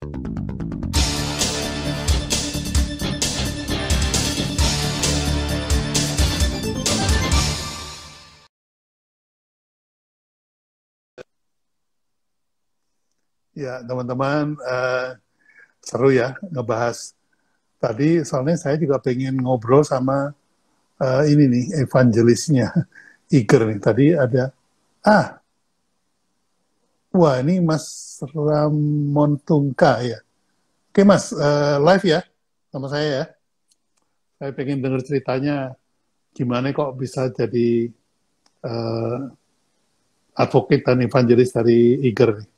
Ya, teman-teman, seru ya ngebahas. Tadi soalnya saya juga pengen ngobrol sama ini nih, evangelisnya, Iger nih. Tadi ada, ah, wah ini Mas Ramon Tungka ya. Oke Mas, live ya sama saya ya. Saya pengen dengar ceritanya, gimana kok bisa jadi uh, advocate dan evangelis dari Iger nih.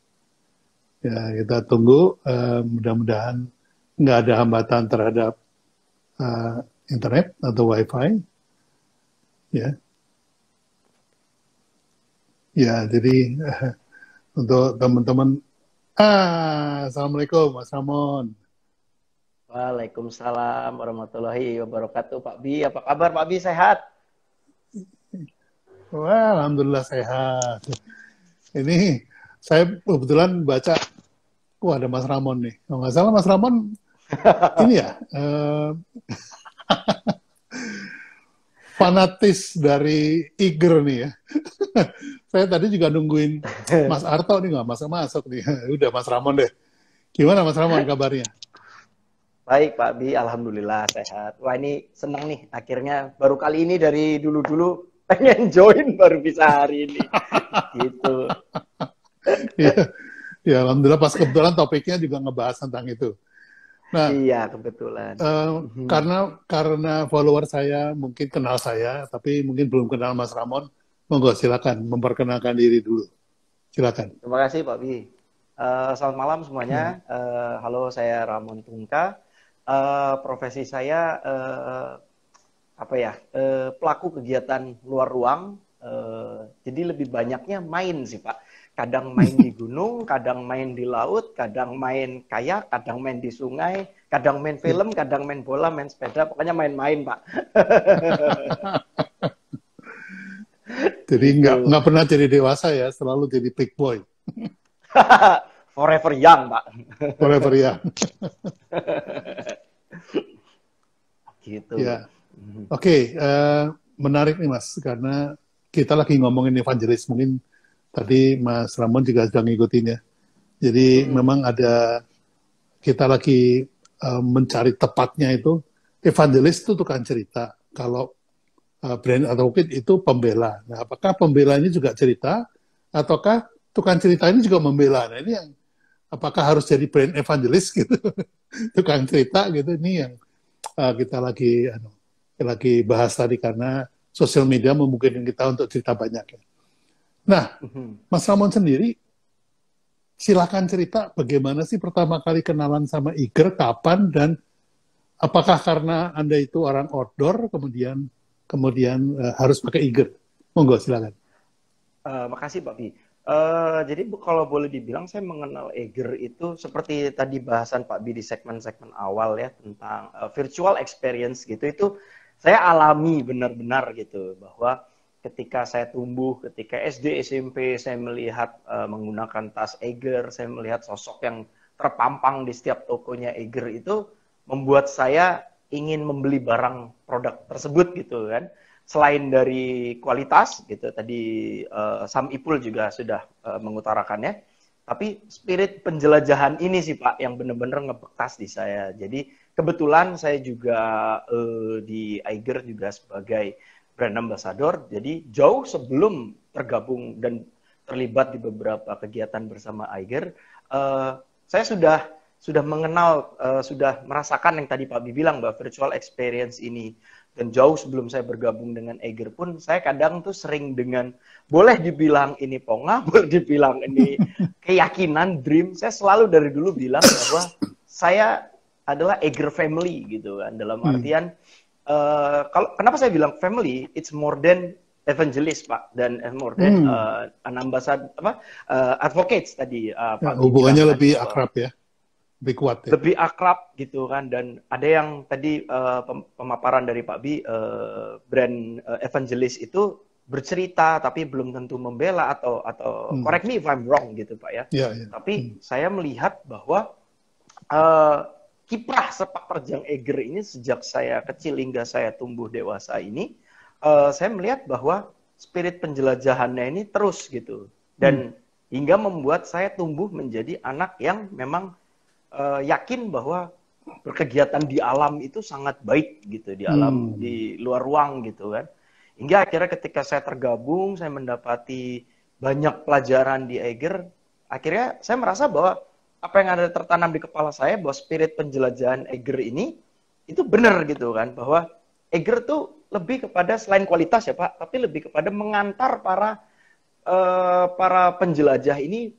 Ya, kita tunggu, mudah-mudahan nggak ada hambatan terhadap uh, internet atau wifi ya. Ya, jadi untuk teman-teman, assalamualaikum Mas Ramon. Waalaikumsalam warahmatullahi wabarakatuh. Pak Bi, apa kabar Pak Bi? Sehat? Wah, alhamdulillah sehat. Ini saya kebetulan baca, wah ada Mas Ramon nih. Kalau nggak salah Mas Ramon ini ya, fanatis dari Iger nih ya. Saya tadi juga nungguin Mas Arto nih, nggak masuk-masuk nih. Udah Mas Ramon deh. Gimana Mas Ramon kabarnya? Baik Pak Bi, alhamdulillah sehat. Wah ini senang nih, akhirnya baru kali ini dari dulu-dulu pengen join baru bisa hari ini. Gitu. Ya, ya, alhamdulillah pas kebetulan topiknya juga ngebahas tentang itu. Nah, Iya, kebetulan. karena follower saya mungkin kenal saya, tapi mungkin belum kenal Mas Ramon, monggo silakan memperkenalkan diri dulu. Silakan. Terima kasih Pak Bi. Selamat malam Ya. semuanya. Halo, saya Ramon Tungka. Profesi saya apa ya, pelaku kegiatan luar ruang. Jadi lebih banyaknya main sih Pak. Kadang main di gunung, kadang main di laut, kadang main kayak, kadang main di sungai, kadang main film, kadang main bola, main sepeda, pokoknya main-main Pak. Jadi Gitu. nggak pernah jadi dewasa ya, selalu jadi big boy. Forever young Pak. Forever ya. Gitu. Ya. Oke, menarik nih Mas, karena kita lagi ngomongin evangelis. Mungkin tadi Mas Ramon juga sudah ngikutin ya. Jadi memang ada, kita lagi mencari tepatnya itu, evangelis itu tukang cerita. Kalau brand advocate itu pembela. Nah, apakah pembela ini juga cerita, ataukah tukang cerita ini juga membela? Nah, ini yang apakah harus jadi brand evangelis gitu, tukang cerita gitu. Ini yang kita lagi bahas tadi karena sosial media memungkinkan kita untuk cerita banyak ya. Nah, Mas Ramon sendiri, silakan cerita bagaimana sih pertama kali kenalan sama Iger, kapan, dan apakah karena Anda itu orang outdoor, kemudian harus pakai Iger? Monggo, silakan. Makasih Pak Bi. Jadi kalau boleh dibilang saya mengenal Eger itu seperti tadi bahasan Pak Bi di segmen-segmen awal ya tentang virtual experience gitu. Itu saya alami benar-benar gitu bahwa ketika saya tumbuh, ketika SD, SMP saya melihat menggunakan tas Eger, saya melihat sosok yang terpampang di setiap tokonya Eger itu membuat saya ingin membeli barang produk tersebut gitu kan. Selain dari kualitas gitu tadi Sam Ipul juga sudah mengutarakannya, tapi spirit penjelajahan ini sih Pak yang benar-benar ngebekas di saya. Jadi kebetulan saya juga di Eiger juga sebagai brand ambassador, jadi jauh sebelum tergabung dan terlibat di beberapa kegiatan bersama Eiger, saya sudah mengenal, sudah merasakan yang tadi Pak Bi bilang bahwa virtual experience ini. Dan jauh sebelum saya bergabung dengan Eiger pun, saya kadang tuh sering dengan, boleh dibilang ini pongah, boleh dibilang ini keyakinan, dream. Saya selalu dari dulu bilang bahwa saya adalah Eiger family gitu kan. Dalam artian, kalau kenapa saya bilang family, it's more than evangelist Pak, dan more than an ambassador, advocates tadi Ya, Pak Bi bilang hubungannya kan lebih bahwa akrab ya, lebih kuat ya. lebih akrab gitu kan, dan ada yang tadi pemaparan dari Pak Bi, brand evangelis itu bercerita tapi belum tentu membela atau correct me if I'm wrong gitu Pak ya. Ya, ya. Tapi saya melihat bahwa eh, kiprah sepak terjang Eiger ini sejak saya kecil hingga saya tumbuh dewasa ini, saya melihat bahwa spirit penjelajahannya ini terus gitu, dan hingga membuat saya tumbuh menjadi anak yang memang yakin bahwa berkegiatan di alam itu sangat baik gitu, di alam, di luar ruang gitu kan. Hingga akhirnya ketika saya tergabung, saya mendapati banyak pelajaran di Eiger, akhirnya saya merasa bahwa apa yang ada tertanam di kepala saya bahwa spirit penjelajahan Eiger ini itu benar gitu kan, bahwa Eiger tuh lebih kepada selain kualitas ya Pak, tapi lebih kepada mengantar para penjelajah ini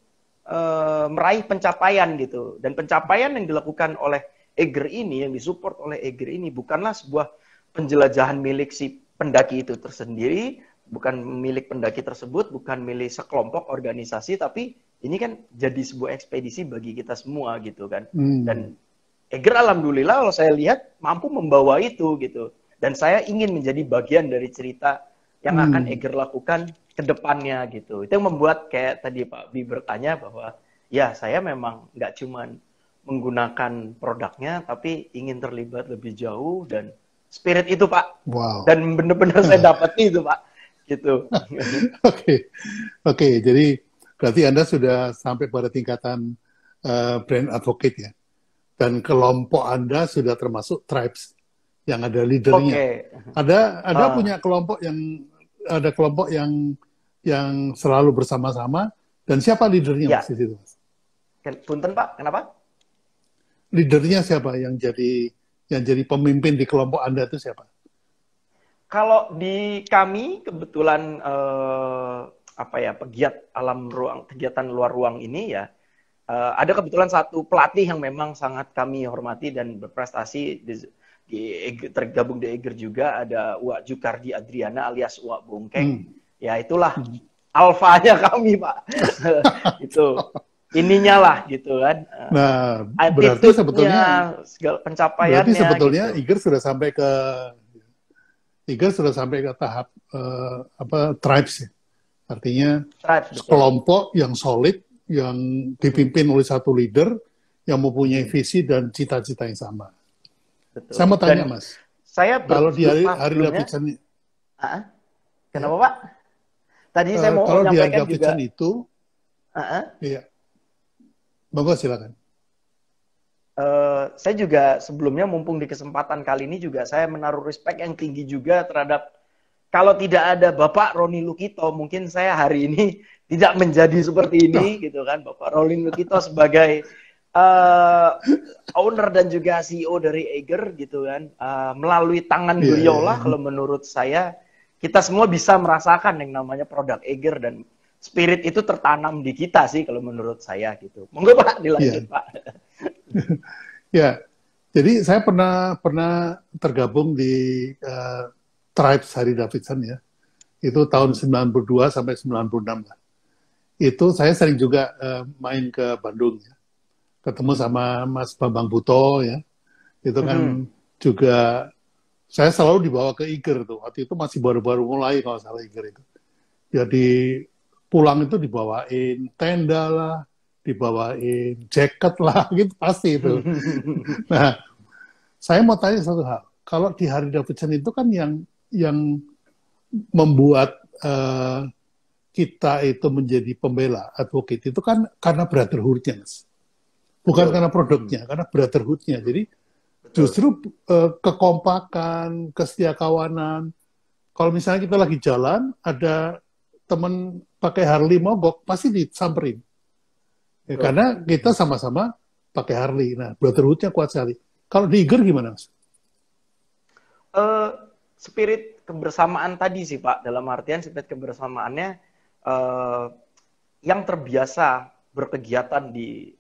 meraih pencapaian gitu. Dan pencapaian yang dilakukan oleh Eiger ini, yang disupport oleh Eiger ini, bukanlah sebuah penjelajahan milik si pendaki itu tersendiri, bukan milik pendaki tersebut, bukan milik sekelompok organisasi, tapi ini kan jadi sebuah ekspedisi bagi kita semua gitu kan. Dan Eiger alhamdulillah kalau saya lihat mampu membawa itu gitu. Dan saya ingin menjadi bagian dari cerita yang akan Eiger lakukan ke depannya gitu. Itu yang membuat kayak tadi Pak Bi bertanya bahwa ya saya memang nggak cuman menggunakan produknya, tapi ingin terlibat lebih jauh, dan spirit itu Pak. Wow. Dan benar-benar saya dapat itu Pak. Gitu. Oke. Jadi berarti Anda sudah sampai pada tingkatan brand advocate ya. Dan kelompok Anda sudah termasuk tribes yang ada leadernya. Ada punya kelompok yang selalu bersama-sama, dan siapa leadernya ya. Mas di situ, Mas? Punten Pak, kenapa? Leadernya siapa yang jadi pemimpin di kelompok Anda itu siapa? Kalau di kami kebetulan pegiat alam ruang, kegiatan luar ruang ini ya, ada kebetulan satu pelatih yang memang sangat kami hormati dan berprestasi tergabung di Eiger juga, ada Uwak Jukardi Adriana alias Uwak Bungkeng. Ya itulah alfanya kami Pak. Itu ininya lah gitu kan. Nah, berarti sebetulnya segala pencapaiannya. Berarti sebetulnya gitu. Eiger sudah sampai ke tahap tribes ya. Artinya kelompok yang solid, yang dipimpin oleh satu leader yang mempunyai visi dan cita-cita yang sama. Betul. Saya mau tanya Mas, kalau di hari Davidson, kenapa Pak? Tadi saya mau kalau di hari menyampaikan Davidson juga. itu, iya, monggo silakan. Saya juga sebelumnya mumpung di kesempatan kali ini juga saya menaruh respect yang tinggi juga terhadap, kalau tidak ada Bapak Roni Lukito, mungkin saya hari ini tidak menjadi seperti ini gitu kan. Bapak Roni Lukito sebagai owner dan juga CEO dari Eiger gitu kan, melalui tangan beliau lah kalau menurut saya kita semua bisa merasakan yang namanya produk Eiger, dan spirit itu tertanam di kita sih kalau menurut saya gitu. Monggo Pak dilanjut Pak. Ya, jadi saya pernah tergabung di Tribes Harley Davidson ya. Itu tahun 92 sampai 96 lah. Itu saya sering juga main ke Bandung ya. Ketemu sama Mas Bambang Buto ya. Itu kan juga saya selalu dibawa ke Eiger tuh. Waktu itu masih baru-baru mulai kalau salah Eiger itu. Jadi pulang itu dibawain tenda lah, dibawain jaket lah, gitu pasti itu. Nah, saya mau tanya satu hal. Kalau di Harley Davidson itu kan yang membuat kita itu menjadi pembela, advocate itu kan karena brotherhood-nya, Mas. Bukan karena produknya, karena brotherhood-nya. Jadi justru kekompakan, kesetiakawanan. Kalau misalnya kita lagi jalan, ada teman pakai Harley mogok, pasti disamperin. Ya, karena kita sama-sama pakai Harley. Nah, brotherhood-nya kuat sekali. Kalau di Eiger gimana, Mas? Spirit kebersamaan tadi sih, Pak. Dalam artian spirit kebersamaannya yang terbiasa berkegiatan di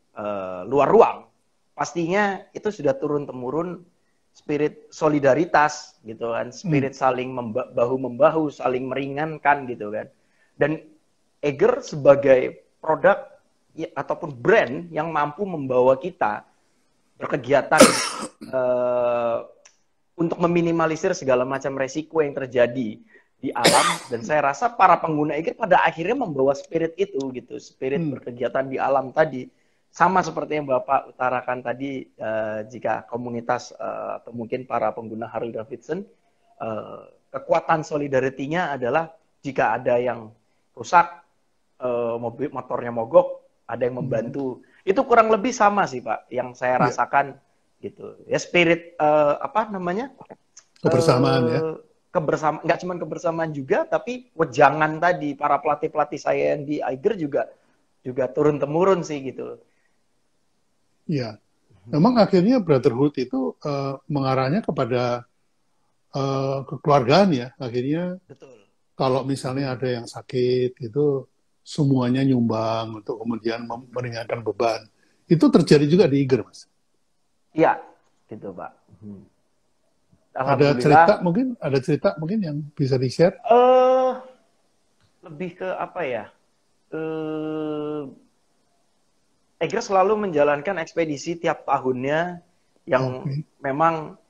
luar ruang, pastinya itu sudah turun-temurun spirit solidaritas, gitu kan. Spirit saling bahu-membahu, saling meringankan, gitu kan. Dan Eiger sebagai produk ataupun brand yang mampu membawa kita berkegiatan untuk meminimalisir segala macam resiko yang terjadi di alam, dan saya rasa para pengguna Eiger pada akhirnya membawa spirit itu gitu, spirit berkegiatan di alam tadi, sama seperti yang Bapak utarakan tadi, jika komunitas atau mungkin para pengguna Harley Davidson, kekuatan solidarity-nya adalah jika ada yang rusak, mobil motornya mogok, ada yang membantu. Itu kurang lebih sama sih Pak, yang saya rasakan gitu. Ya spirit apa namanya? Kebersamaan ya. Kebersamaan, nggak cuma kebersamaan juga, tapi wejangan tadi para pelatih-pelatih saya yang di Eiger juga turun temurun sih gitu. Iya. Memang akhirnya brotherhood itu mengarahnya kepada kekeluargaan ya. Akhirnya Betul. kalau misalnya ada yang sakit itu semuanya nyumbang untuk kemudian meringankan beban. Itu terjadi juga di Iger, Mas. Iya, gitu Pak. Ada cerita mungkin yang bisa di-share? Lebih ke apa ya? Eiger selalu menjalankan ekspedisi tiap tahunnya yang memang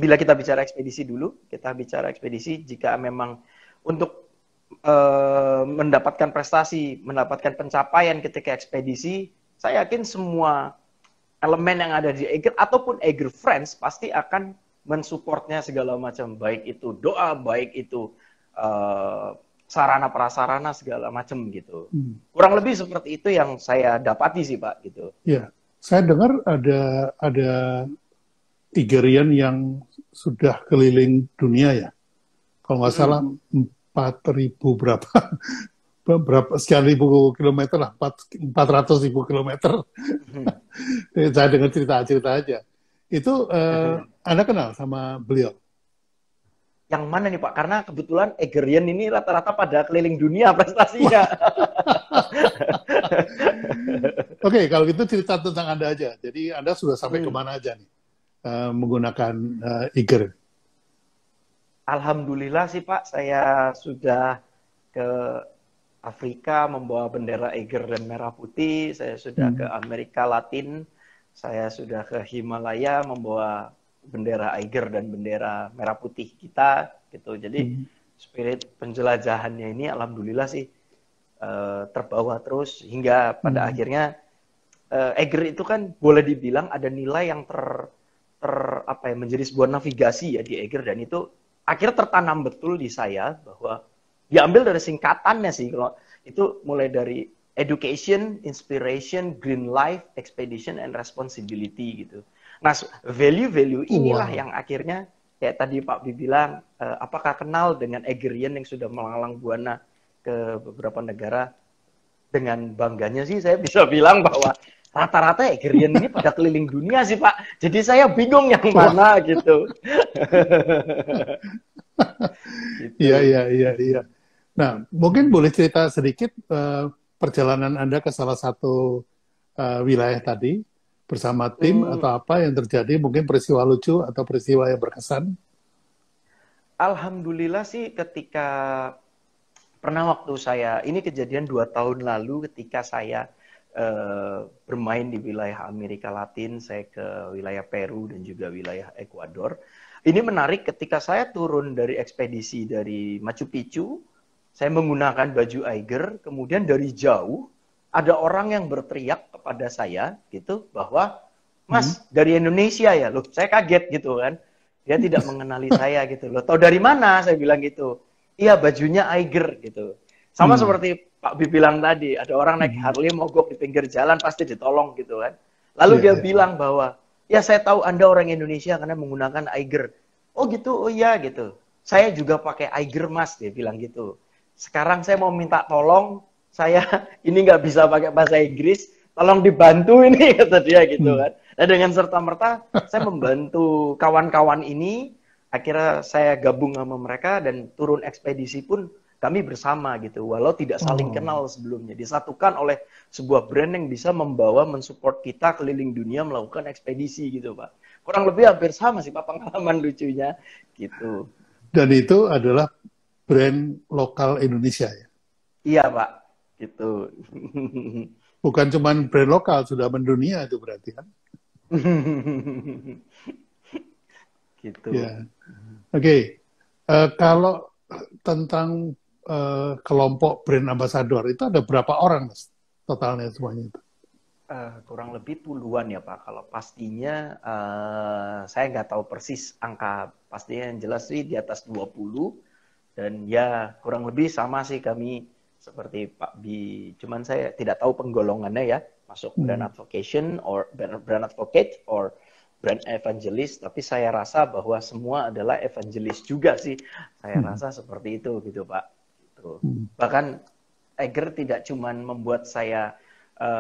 bila kita bicara ekspedisi dulu, kita bicara ekspedisi jika memang untuk mendapatkan prestasi, mendapatkan pencapaian ketika ekspedisi, saya yakin semua elemen yang ada di Eiger ataupun Eiger Friends pasti akan mensupportnya segala macam, baik itu doa, baik itu sarana prasarana segala macam gitu. Kurang lebih seperti itu yang saya dapati sih Pak gitu. Ya, saya dengar ada Igerian yang sudah keliling dunia ya. Kalau nggak salah 4.000 berapa sekian ribu kilometer lah, 400.000 kilometer. Saya dengar cerita-cerita aja. Itu Anda kenal sama beliau? Yang mana nih Pak? Karena kebetulan Egerian ini rata-rata pada keliling dunia prestasinya. Oke, kalau gitu cerita tentang Anda aja. Jadi Anda sudah sampai kemana aja nih menggunakan Eiger? Alhamdulillah sih Pak, saya sudah ke Afrika membawa bendera Eiger dan merah putih. Saya sudah ke Amerika Latin. Saya sudah ke Himalaya membawa bendera Eiger dan bendera merah putih kita gitu. Jadi spirit penjelajahannya ini alhamdulillah sih terbawa terus hingga pada akhirnya Eiger itu kan boleh dibilang ada nilai yang apa ya, menjadi sebuah navigasi ya di Eiger, dan itu akhirnya tertanam betul di saya bahwa diambil dari singkatannya sih, kalau itu mulai dari education, inspiration, green life, expedition, and responsibility gitu. Nah, value-value inilah yang akhirnya kayak tadi Pak Bi bilang, apakah kenal dengan Eggerian yang sudah melalang buana ke beberapa negara? Dengan bangganya sih saya bisa bilang bahwa rata-rata Eggerian ini pada keliling dunia sih Pak. Jadi saya bingung yang mana gitu. Iya. Nah, mungkin boleh cerita sedikit perjalanan Anda ke salah satu wilayah tadi bersama tim atau apa yang terjadi, mungkin peristiwa lucu atau peristiwa yang berkesan? Alhamdulillah sih ketika pernah waktu saya, ini kejadian 2 tahun lalu ketika saya bermain di wilayah Amerika Latin, saya ke wilayah Peru dan juga wilayah Ekuador. Ini menarik ketika saya turun dari ekspedisi dari Machu Picchu, saya menggunakan baju Eiger, kemudian dari jauh ada orang yang berteriak kepada saya gitu bahwa Mas dari Indonesia ya, loh saya kaget gitu kan, dia tidak mengenali saya gitu loh, tahu dari mana, saya bilang gitu, iya bajunya Eiger gitu, sama seperti Pak Bi bilang tadi, ada orang naik Harley mogok di pinggir jalan pasti ditolong gitu kan, lalu dia bilang bahwa ya saya tahu Anda orang Indonesia karena menggunakan Eiger, oh gitu, oh iya gitu, saya juga pakai Eiger Mas, dia bilang gitu. Sekarang saya mau minta tolong, saya ini nggak bisa pakai bahasa Inggris, tolong dibantu ini, kata dia gitu kan. Nah dengan serta-merta saya membantu kawan-kawan ini, akhirnya saya gabung sama mereka dan turun ekspedisi pun kami bersama gitu, walau tidak saling kenal sebelumnya, disatukan oleh sebuah brand yang bisa membawa, mensupport kita keliling dunia melakukan ekspedisi gitu Pak. Kurang lebih hampir sama sih Pak pengalaman lucunya gitu. Dan itu adalah brand lokal Indonesia ya? Iya Pak, gitu. Bukan cuma brand lokal, sudah mendunia itu berarti kan? Gitu. Ya. Oke. Kalau tentang kelompok brand ambassador itu ada berapa orang Mas totalnya semuanya itu? Kurang lebih puluhan ya Pak. Kalau pastinya saya nggak tahu persis angka pastinya, yang jelas sih di atas 20. Dan ya kurang lebih sama sih kami seperti Pak Bi. Cuman saya tidak tahu penggolongannya ya, masuk brand advocation or brand advocate or brand evangelist. Tapi saya rasa bahwa semua adalah evangelist juga sih. Saya rasa seperti itu gitu Pak. Gitu. Bahkan Eger tidak cuman membuat saya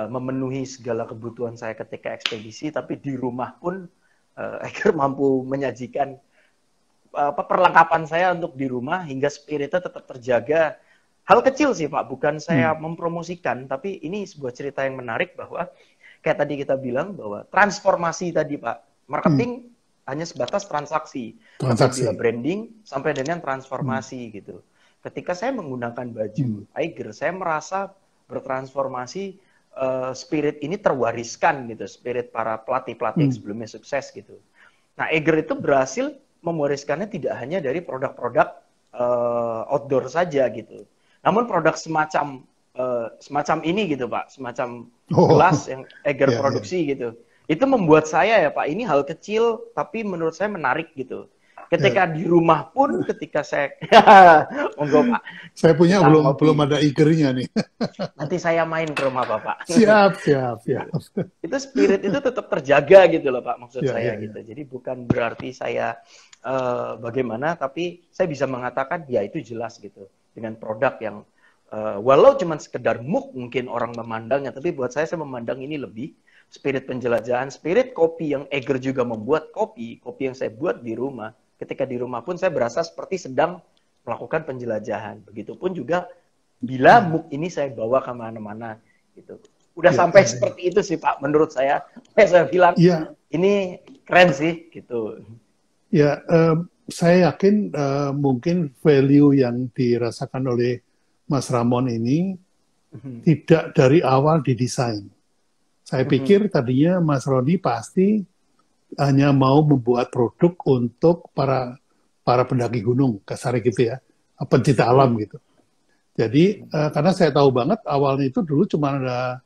memenuhi segala kebutuhan saya ketika ekspedisi, tapi di rumah pun Eger mampu menyajikan perlengkapan saya untuk di rumah hingga spiritnya tetap terjaga. Hal kecil sih Pak, bukan saya mempromosikan, tapi ini sebuah cerita yang menarik bahwa kayak tadi kita bilang bahwa transformasi tadi Pak, marketing hanya sebatas transaksi. Tapi bila branding sampai dengan transformasi gitu. Ketika saya menggunakan baju Eiger, saya merasa bertransformasi, spirit ini terwariskan gitu, spirit para pelatih-pelatih yang sebelumnya sukses gitu. Nah, Eiger itu berhasil mewariskannya tidak hanya dari produk-produk outdoor saja gitu. Namun produk semacam ini gitu Pak, semacam gelas yang Eiger produksi gitu. Itu membuat saya ya Pak, ini hal kecil tapi menurut saya menarik gitu. Ketika di rumah pun, ketika saya monggo Pak. Saya punya belum ada Eigernya nih. Nanti saya main ke rumah Bapak. Siap. Itu spirit itu tetap terjaga gitu loh Pak, maksud saya gitu. Jadi bukan berarti saya bagaimana, tapi saya bisa mengatakan ya itu jelas gitu. Dengan produk yang walau cuma sekedar mug mungkin orang memandangnya, tapi buat saya memandang ini lebih spirit penjelajahan, spirit kopi yang Eiger juga membuat kopi yang saya buat di rumah. Ketika di rumah pun saya berasa seperti sedang melakukan penjelajahan. Begitupun juga bila mug ini saya bawa kemana-mana gitu. Udah sampai seperti itu sih Pak, menurut saya. Saya bilang ini keren sih gitu. Ya, saya yakin mungkin value yang dirasakan oleh Mas Ramon ini tidak dari awal didesain. Saya pikir tadinya Mas Roni pasti hanya mau membuat produk untuk para pendaki gunung, kasar gitu ya, pencinta alam gitu. Jadi karena saya tahu banget awalnya itu dulu cuma ada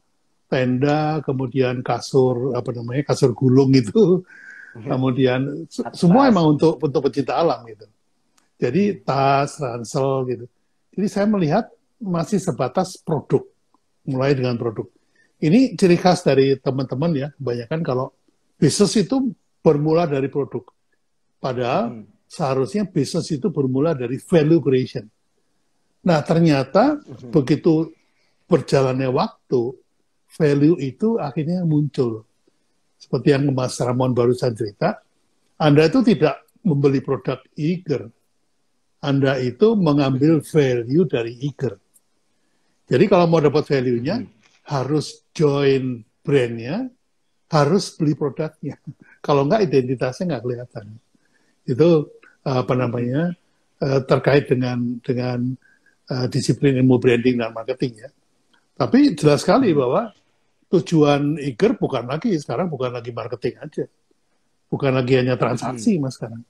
tenda, kemudian kasur kasur gulung itu, kemudian semua emang untuk pencinta alam gitu. Jadi tas, ransel gitu. Jadi saya melihat masih sebatas produk, mulai dengan produk. Ini ciri khas dari teman-teman ya, kebanyakan kalau bisnis itu bermula dari produk. Padahal seharusnya bisnis itu bermula dari value creation. Nah, ternyata begitu berjalannya waktu, value itu akhirnya muncul. Seperti yang Mas Ramon barusan cerita, Anda itu tidak membeli produk Eiger. Anda itu mengambil value dari Eiger. Jadi kalau mau dapat value-nya, harus join brand-nya, harus beli produknya. Kalau enggak, identitasnya nggak kelihatan. Itu terkait dengan disiplin ilmu branding dan marketing ya. Tapi jelas sekali bahwa tujuan Eiger sekarang bukan lagi marketing aja. Bukan lagi hanya transaksi Mas sekarang.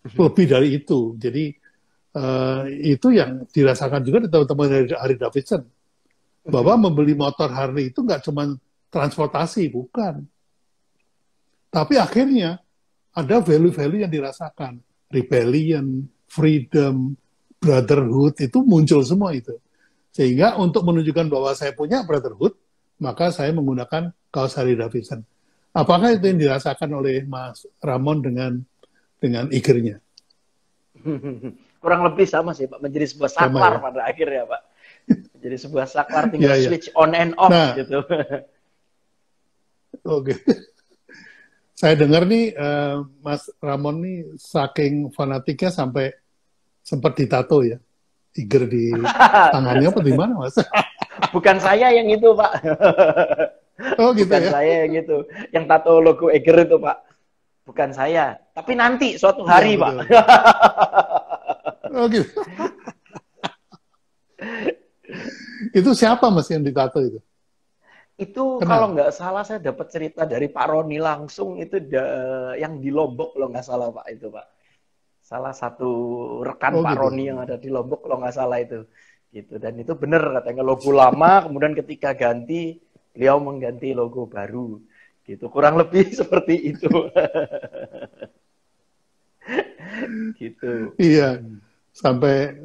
Lebih dari itu. Jadi itu yang dirasakan juga di teman-teman dari Harley Davidson. Bahwa membeli motor Harley itu nggak cuma transportasi, bukan. Tapi akhirnya ada value-value yang dirasakan. Rebellion, freedom, brotherhood, itu muncul semua itu. Sehingga untuk menunjukkan bahwa saya punya brotherhood, maka saya menggunakan kaos Harley Davidson. Apakah itu yang dirasakan oleh Mas Ramon dengan Eiger-nya? Kurang lebih sama sih Pak, menjadi sebuah saklar pada akhirnya Pak. Jadi sebuah saklar tinggal switch on and off gitu. Oke. Saya dengar nih Mas Ramon nih saking fanatiknya sampai sempat ditato ya. Eiger di tangannya apa di mana Mas? Bukan saya yang itu Pak. Oh gitu. Bukan saya yang itu. Yang tato logo Eiger itu Pak. Bukan saya. Tapi nanti suatu hari Pak. Oh gitu. Itu siapa Mas yang ditato itu? Itu kalau nggak salah saya dapat cerita dari Pak Roni langsung, itu yang di Lombok kalau nggak salah Pak itu Pak. Salah satu rekan Pak Roni yang ada di Lombok kalau nggak salah itu. Gitu. Dan itu benar katanya logo lama, kemudian ketika ganti beliau mengganti logo baru. Gitu, kurang lebih seperti itu. Gitu. Iya, sampai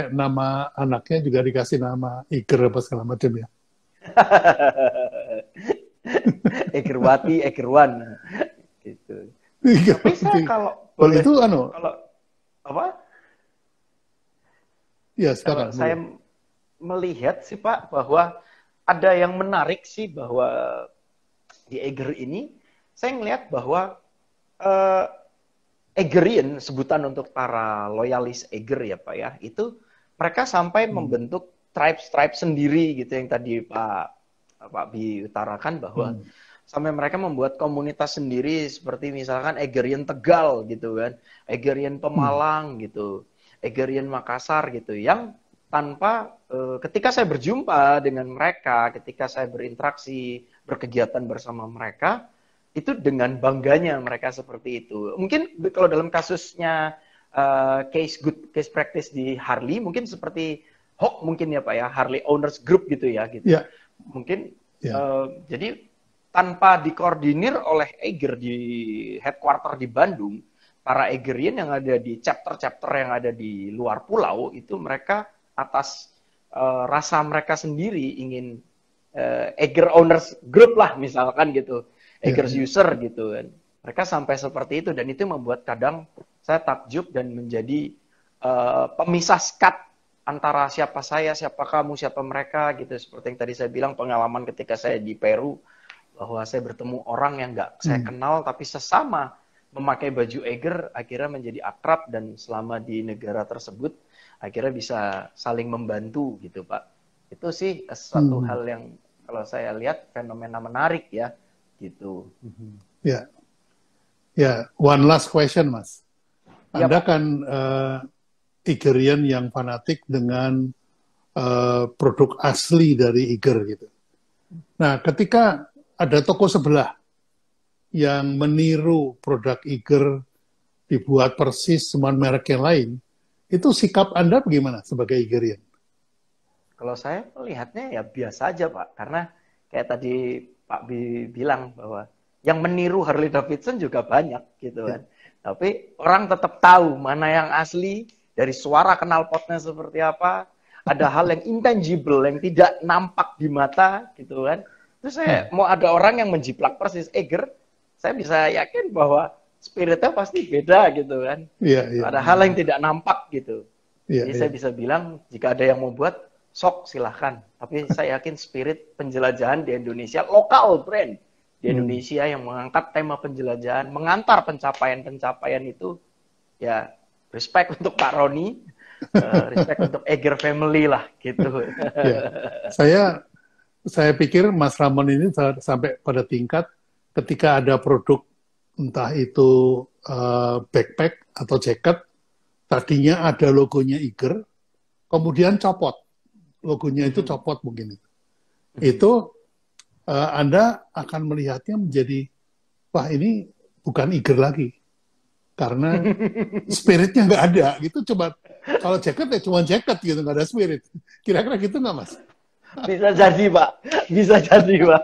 nama anaknya juga dikasih nama Iker apa segala macam ya. Egerwati, Egerwan, gitu. Iya, Tapi saya kalau kalau boleh, itu kalau apa? ya Kalau sekarang saya boleh. melihat sih Pak bahwa ada yang menarik sih bahwa di Eger ini saya melihat bahwa eh, Egerian, sebutan untuk para loyalis Eger ya Pak ya, itu mereka sampai Hmm. membentuk tribe-tribe sendiri gitu yang tadi Pak Bi utarakan bahwa Hmm. sampai mereka membuat komunitas sendiri seperti misalkan Egerian Tegal gitu kan, Egerian Hmm. Pemalang gitu, Egerian Makassar gitu yang tanpa ketika saya berjumpa dengan mereka, ketika saya berinteraksi, berkegiatan bersama mereka, itu dengan bangganya mereka seperti itu. Mungkin kalau dalam kasusnya case practice di Harley mungkin seperti Hawk mungkin ya Pak ya, Harley Owners Group gitu ya gitu. Ya, Mungkin ya, jadi tanpa dikoordinir oleh Eiger di headquarter di Bandung, para Eigerian yang ada di chapter-chapter yang ada di luar pulau itu mereka atas rasa mereka sendiri ingin Eiger Owners Group lah misalkan gitu, ya, Eiger's ya. User gitu kan. Mereka sampai seperti itu dan itu membuat kadang saya takjub dan menjadi pemisah skat antara siapa saya, siapa kamu, siapa mereka gitu. Seperti yang tadi saya bilang pengalaman ketika saya di Peru bahwa saya bertemu orang yang nggak saya Hmm. kenal tapi sesama memakai baju Eiger akhirnya menjadi akrab dan selama di negara tersebut akhirnya bisa saling membantu gitu Pak. Itu sih satu Hmm. hal yang kalau saya lihat fenomena menarik ya gitu. Ya, ya. One last question, Mas. Iya Anda Pak. kan Igerian yang fanatik dengan produk asli dari Iger gitu. Nah, ketika ada toko sebelah yang meniru produk Iger dibuat persis semua merek yang lain, itu sikap Anda bagaimana sebagai Igerian? Kalau saya melihatnya ya biasa aja Pak, karena kayak tadi Pak Bi bilang bahwa yang meniru Harley Davidson juga banyak gitu Ya, kan. Tapi orang tetap tahu mana yang asli dari suara knalpotnya seperti apa. Ada hal yang intangible yang tidak nampak di mata gitu kan. Terus saya hmm. mau ada orang yang menjiplak persis Eiger, saya bisa yakin bahwa spiritnya pasti beda gitu kan. Iya, iya, Ada iya, hal yang tidak nampak gitu. iya, Jadi iya. saya bisa bilang jika ada yang mau buat sok silahkan. Tapi saya yakin spirit penjelajahan di Indonesia, lokal brand di Hmm. Indonesia yang mengangkat tema penjelajahan, mengantar pencapaian-pencapaian itu, ya respect untuk Pak Roni, respect untuk Eger Family lah gitu. Ya, saya pikir Mas Ramon ini sampai pada tingkat ketika ada produk entah itu backpack atau jaket, tadinya ada logonya Iger, kemudian copot logonya itu copot mungkin itu Anda akan melihatnya menjadi wah ini bukan Iger lagi karena spiritnya nggak ada gitu. Coba kalau jaket ya cuma jaket gitu, nggak ada spirit. Kira-kira gitu nggak Mas? Bisa jadi Pak, bisa jadi Pak.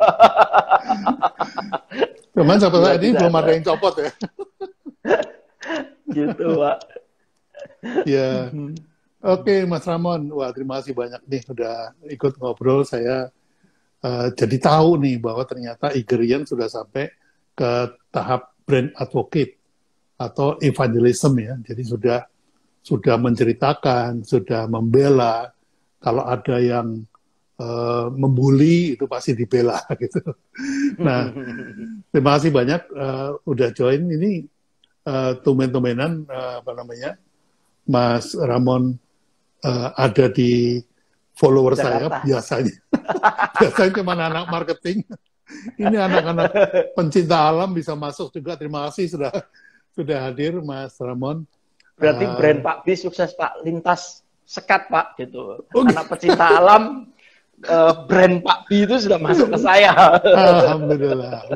Cuman sampai Bila saat ini tidak belum ada ada yang copot ya. gitu Pak. Ya, oke Mas Ramon. Wah terima kasih banyak nih udah ikut ngobrol. Saya jadi tahu nih bahwa ternyata Igerian sudah sampai ke tahap brand advocate atau evangelism ya. Jadi sudah menceritakan, sudah membela. Kalau ada yang membuli itu pasti dibela gitu. Nah, terima kasih banyak udah join ini tumben-tumbenan apa namanya Mas Ramon ada di follower saya Jakarta. biasanya. Biasanya cuma anak marketing. Ini anak-anak pencinta alam bisa masuk juga. Terima kasih sudah hadir Mas Ramon. Berarti brand Pak B sukses Pak, lintas sekat Pak gitu. Oh, Anak pecinta alam, brand Pak B itu sudah masuk ke saya. Alhamdulillah.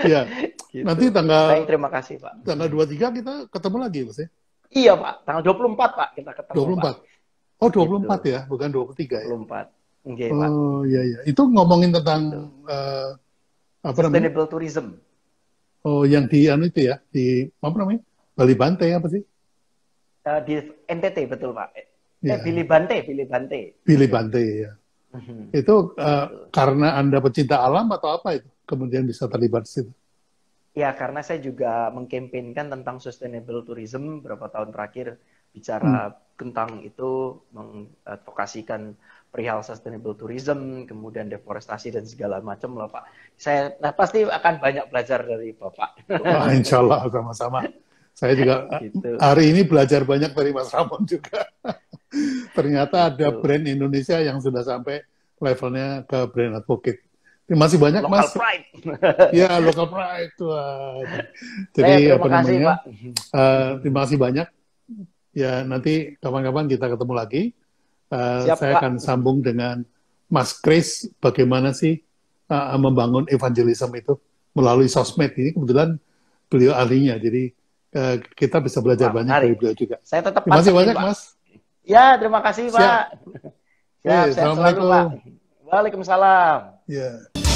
Ya, Gitu. nanti Baik, tanggal terima kasih Pak. tanggal 23 kita ketemu lagi, Mas ya. Iya Pak, tanggal 24 Pak kita ketemu Pak. 24. Oh, Gitu. 24 ya, bukan 23 ya. 24. Nggih, Pak. Oh iya iya. Itu ngomongin tentang Gitu. apa namanya? Sustainable tourism. Oh yang di anu itu ya, di apa namanya? Bali Bante apa sih? Di NTT betul, Pak. Ya, Billy Bante, Billy Bante. Bali Bante ya. Mhm. Itu Gitu. karena Anda pecinta alam atau apa itu? Kemudian bisa terlibat di situ. Ya, karena saya juga mengkampanyekan tentang sustainable tourism beberapa tahun terakhir, Hmm. bicara tentang itu, mengadvokasikan perihal sustainable tourism, kemudian deforestasi dan segala macam loh Pak. Saya pasti akan banyak belajar dari Bapak. Wah, insya Allah sama-sama. Saya juga Gitu, hari ini belajar banyak dari Mas Ramon juga. Ternyata ada gitu. brand Indonesia yang sudah sampai levelnya ke brand advocate. Terima kasih banyak, Local Mas. pride. Ya, local pride. Wah. Jadi Terima apa kasih namanya? Pak. Terima kasih banyak. Ya, nanti kapan-kapan kita ketemu lagi. Siap Saya Pak. akan sambung dengan Mas Chris. Bagaimana sih membangun evangelism itu melalui sosmed ini? Kebetulan beliau ahlinya. Jadi kita bisa belajar Wah, banyak dari menarik. beliau juga. Saya tetap Terima kasih pantengin banyak, Pak. Mas. Ya, terima kasih Siap. Pak. Siap, sehat selalu Pak. Assalamualaikum. Waalaikumsalam. Ya.